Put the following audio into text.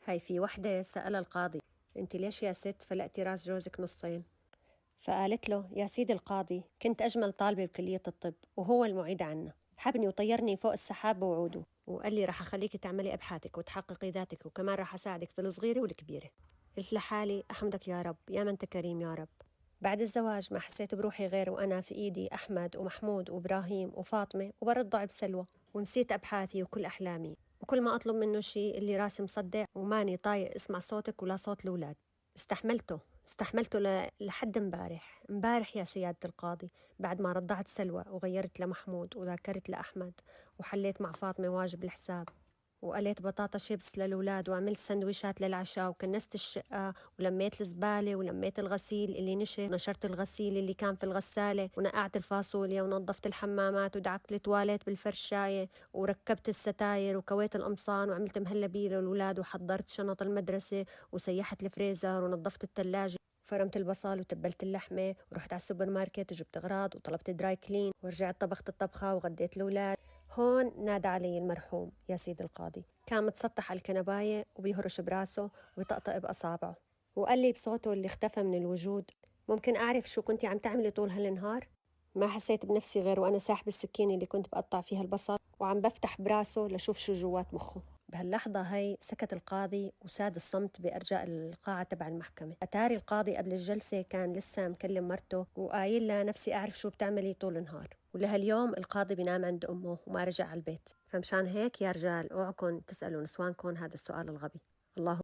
هاي في وحدة سألها القاضي: انت ليش يا ست فلقتي راس جوزك نصين؟ فقالت له: يا سيدي القاضي، كنت أجمل طالبة بكلية الطب وهو المعيد عنا، حبني وطيرني فوق السحاب بوعوده، وقال لي رح أخليكي تعملي أبحاثك وتحققي ذاتك وكمان رح أساعدك في الصغيرة والكبيرة. قلت لحالي: أحمدك يا رب، يا من أنت كريم يا رب. بعد الزواج ما حسيت بروحي غير وأنا في إيدي أحمد ومحمود وإبراهيم وفاطمة وبرضع بسلوى، ونسيت أبحاثي وكل أحلامي، وكل ما أطلب منه شيء اللي راسي مصدع وماني طايق اسمع صوتك ولا صوت الأولاد. استحملته لحد امبارح يا سيادة القاضي، بعد ما رضعت سلوى وغيرت لمحمود وذاكرت لأحمد وحليت مع فاطمة واجب الحساب وقليت بطاطا شيبس للأولاد وعملت سندويشات للعشاء وكنست الشقة ولميت الزبالة ولميت الغسيل اللي نشف ونشرت الغسيل اللي كان في الغسالة ونقعت الفاصوليا ونظفت الحمامات ودعكت التواليت بالفرشاية وركبت الستاير وكويت القمصان وعملت مهلبية للأولاد وحضرت شنط المدرسة وسيحت الفريزر ونظفت الثلاجة، فرمت البصل وتبلت اللحمة ورحت على السوبر ماركت وجبت أغراض وطلبت دراي كلين ورجعت طبخت الطبخة وغديت الأولاد. هون نادى علي المرحوم يا سيد القاضي، كان متسطح على الكنباية وبيهرش براسه وبيطقطق بأصابعه وقال لي بصوته اللي اختفى من الوجود: ممكن أعرف شو كنتي عم تعملي طول هالنهار؟ ما حسيت بنفسي غير وأنا ساحب السكينة اللي كنت بقطع فيها البصل وعم بفتح براسه لشوف شو جوات مخه. بهاللحظة هي سكت القاضي وساد الصمت بأرجاء القاعة تبع المحكمة. أتاري القاضي قبل الجلسة كان لسه مكلم مرته وقايل لها: نفسي أعرف شو بتعملي طول النهار. ولهاليوم القاضي بينام عند أمه وما رجع على البيت. فمشان هيك يا رجال اوعكن تسألوا نسوانكن هذا السؤال الغبي. الله